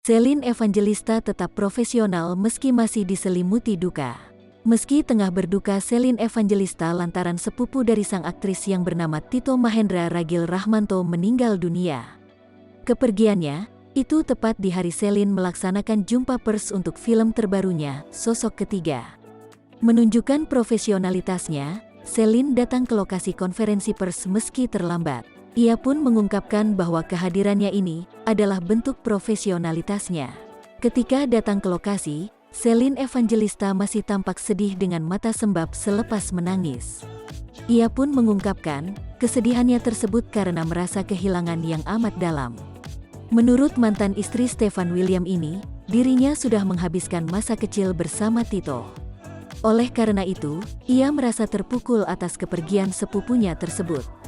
Celine Evangelista tetap profesional meski masih diselimuti duka. Meski tengah berduka, Celine Evangelista lantaran sepupu dari sang aktris yang bernama Tito Mahendra Ragil Rahmanto meninggal dunia. Kepergiannya itu tepat di hari Celine melaksanakan jumpa pers untuk film terbarunya, Sosok Ketiga. Menunjukkan profesionalitasnya, Celine datang ke lokasi konferensi pers meski terlambat. Ia pun mengungkapkan bahwa kehadirannya ini adalah bentuk profesionalitasnya. Ketika datang ke lokasi, Celine Evangelista masih tampak sedih dengan mata sembab selepas menangis. Ia pun mengungkapkan kesedihannya tersebut karena merasa kehilangan yang amat dalam. Menurut mantan istri Stefan William ini, dirinya sudah menghabiskan masa kecil bersama Tito. Oleh karena itu, ia merasa terpukul atas kepergian sepupunya tersebut.